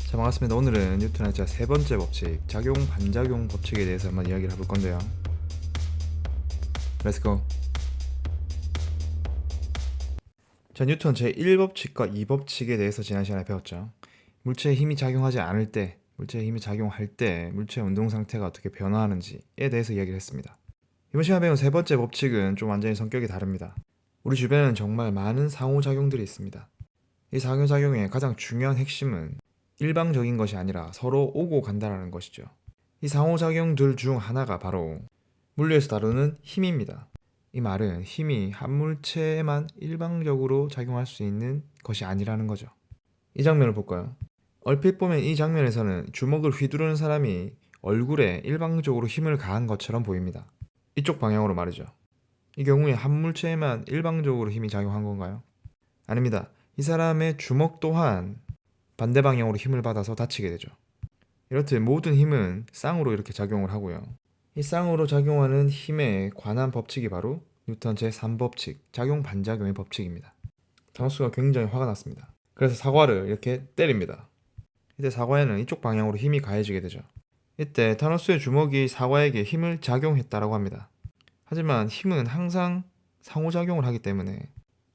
자, 반갑습니다. 오늘은 뉴턴의 세 번째 법칙, 작용 반작용 법칙에 대해서 한번 이야기를 해볼 건데요. 렛츠고. 자, 뉴턴 제1법칙과 2법칙에 대해서 지난 시간에 배웠죠. 물체에 힘이 작용하지 않을 때, 물체에 힘이 작용할 때 물체의 운동 상태가 어떻게 변화하는지에 대해서 이야기를 했습니다. 이번 시간에 배운 세 번째 법칙은 좀 완전히 성격이 다릅니다. 우리 주변에는 정말 많은 상호작용들이 있습니다. 이 상호작용의 가장 중요한 핵심은 일방적인 것이 아니라 서로 오고 간다라는 것이죠. 이 상호작용들 중 하나가 바로 물리에서 다루는 힘입니다. 이 말은 힘이 한 물체에만 일방적으로 작용할 수 있는 것이 아니라는 거죠. 이 장면을 볼까요? 얼핏 보면 이 장면에서는 주먹을 휘두르는 사람이 얼굴에 일방적으로 힘을 가한 것처럼 보입니다. 이쪽 방향으로 말이죠. 이 경우에 한 물체에만 일방적으로 힘이 작용한 건가요? 아닙니다. 이 사람의 주먹 또한 반대 방향으로 힘을 받아서 다치게 되죠. 이렇듯 모든 힘은 쌍으로 이렇게 작용을 하고요. 이 쌍으로 작용하는 힘에 관한 법칙이 바로 뉴턴 제3법칙, 작용 반작용의 법칙입니다. 타노스가 굉장히 화가 났습니다. 그래서 사과를 이렇게 때립니다. 이때 사과에는 이쪽 방향으로 힘이 가해지게 되죠. 이때 타노스의 주먹이 사과에게 힘을 작용했다라고 합니다. 하지만 힘은 항상 상호작용을 하기 때문에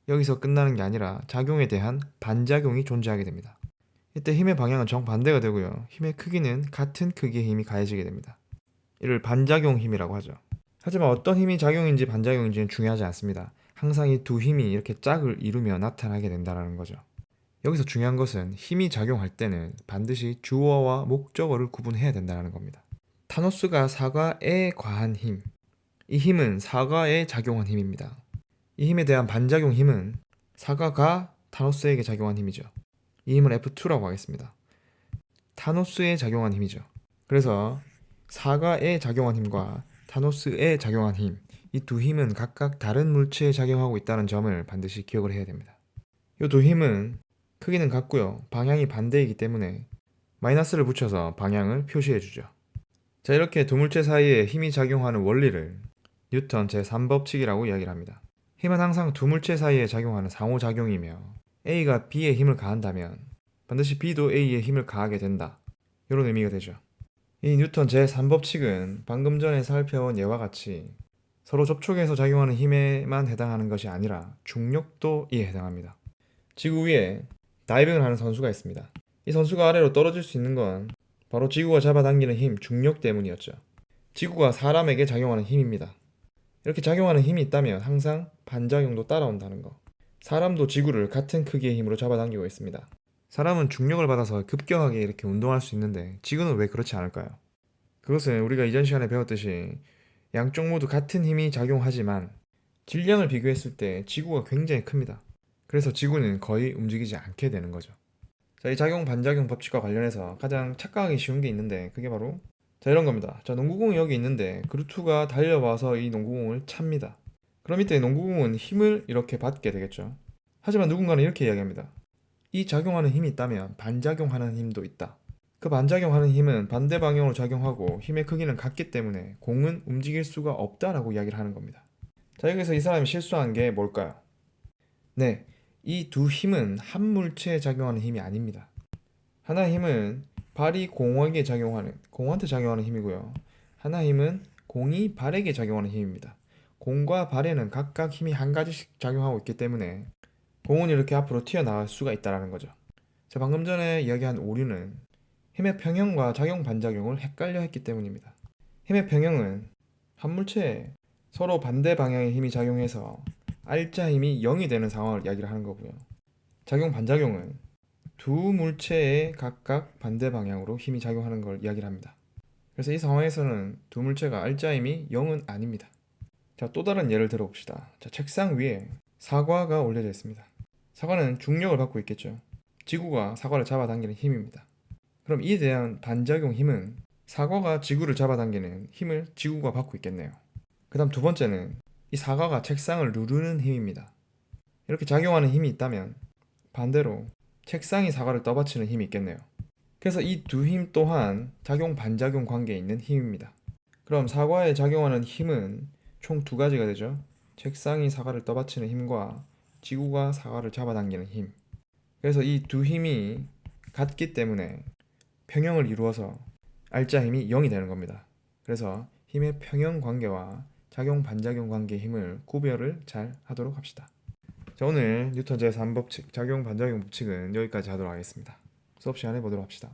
여기서 끝나는 게 아니라 작용에 대한 반작용이 존재하게 됩니다. 이때 힘의 방향은 정반대가 되고요. 힘의 크기는 같은 크기의 힘이 가해지게 됩니다. 이를 반작용 힘이라고 하죠. 하지만 어떤 힘이 작용인지 반작용인지는 중요하지 않습니다. 항상 이 두 힘이 이렇게 짝을 이루며 나타나게 된다는 거죠. 여기서 중요한 것은 힘이 작용할 때는 반드시 주어와 목적어를 구분해야 된다는 겁니다. 타노스가 사과에 과한 힘, 이 힘은 사과에 작용한 힘입니다. 이 힘에 대한 반작용 힘은 사과가 타노스에게 작용한 힘이죠. 이 힘은 F2라고 하겠습니다. 타노스에 작용한 힘이죠. 그래서 사과에 작용한 힘과 타노스에 작용한 힘, 이 두 힘은 각각 다른 물체에 작용하고 있다는 점을 반드시 기억을 해야 됩니다. 이 두 힘은 크기는 같고요. 방향이 반대이기 때문에 마이너스를 붙여서 방향을 표시해 주죠. 자, 이렇게 두 물체 사이에 힘이 작용하는 원리를 뉴턴 제3법칙이라고 이야기를 합니다. 힘은 항상 두 물체 사이에 작용하는 상호작용이며 A가 B에 힘을 가한다면 반드시 B도 A에 힘을 가하게 된다. 이런 의미가 되죠. 이 뉴턴 제3법칙은 방금 전에 살펴본 예와 같이 서로 접촉해서 작용하는 힘에만 해당하는 것이 아니라 중력도 이에 해당합니다. 지구 위에 다이빙을 하는 선수가 있습니다. 이 선수가 아래로 떨어질 수 있는 건 바로 지구가 잡아당기는 힘, 중력 때문이었죠. 지구가 사람에게 작용하는 힘입니다. 이렇게 작용하는 힘이 있다면 항상 반작용도 따라온다는 거. 사람도 지구를 같은 크기의 힘으로 잡아당기고 있습니다. 사람은 중력을 받아서 급격하게 이렇게 운동할 수 있는데 지구는 왜 그렇지 않을까요? 그것은 우리가 이전 시간에 배웠듯이 양쪽 모두 같은 힘이 작용하지만 질량을 비교했을 때 지구가 굉장히 큽니다. 그래서 지구는 거의 움직이지 않게 되는 거죠. 자, 이 작용 반작용 법칙과 관련해서 가장 착각하기 쉬운 게 있는데 그게 바로 이런 겁니다. 자, 농구공이 여기 있는데 그루트가 달려와서 이 농구공을 찹니다. 그럼 이때 농구공은 힘을 이렇게 받게 되겠죠. 하지만 누군가는 이렇게 이야기합니다. 이 작용하는 힘이 있다면 반작용하는 힘도 있다. 그 반작용하는 힘은 반대 방향으로 작용하고 힘의 크기는 같기 때문에 공은 움직일 수가 없다라고 이야기를 하는 겁니다. 자, 여기서 이 사람이 실수한 게 뭘까요? 네, 이 두 힘은 한 물체에 작용하는 힘이 아닙니다. 하나의 힘은 발이 공한테 작용하는 힘이고요. 하나의 힘은 공이 발에게 작용하는 힘입니다. 공과 발에는 각각 힘이 한 가지씩 작용하고 있기 때문에 공은 이렇게 앞으로 튀어나갈 수가 있다는 거죠. 자, 방금 전에 이야기한 오류는 힘의 평형과 작용 반작용을 헷갈려 했기 때문입니다. 힘의 평형은 한 물체에 서로 반대 방향의 힘이 작용해서 R자 힘이 0이 되는 상황을 이야기를 하는 거고요. 작용 반작용은 두 물체에 각각 반대 방향으로 힘이 작용하는 걸 이야기를 합니다. 그래서 이 상황에서는 두 물체가 R자 힘이 0은 아닙니다. 자, 또 다른 예를 들어봅시다. 자, 책상 위에 사과가 올려져 있습니다. 사과는 중력을 받고 있겠죠. 지구가 사과를 잡아당기는 힘입니다. 그럼 이에 대한 반작용 힘은 사과가 지구를 잡아당기는 힘을 지구가 받고 있겠네요. 그 다음 두 번째는 이 사과가 책상을 누르는 힘입니다. 이렇게 작용하는 힘이 있다면 반대로 책상이 사과를 떠받치는 힘이 있겠네요. 그래서 이 두 힘 또한 작용 반작용 관계에 있는 힘입니다. 그럼 사과에 작용하는 힘은 총 두 가지가 되죠. 책상이 사과를 떠받치는 힘과 지구가 사과를 잡아당기는 힘. 그래서 이 두 힘이 같기 때문에 평형을 이루어서 R자 힘이 0이 되는 겁니다. 그래서 힘의 평형 관계와 작용 반작용 관계의 힘을 구별을 잘 하도록 합시다. 자, 오늘 뉴턴 제3법칙 작용 반작용 법칙은 여기까지 하도록 하겠습니다. 수업 시간에 보도록 합시다.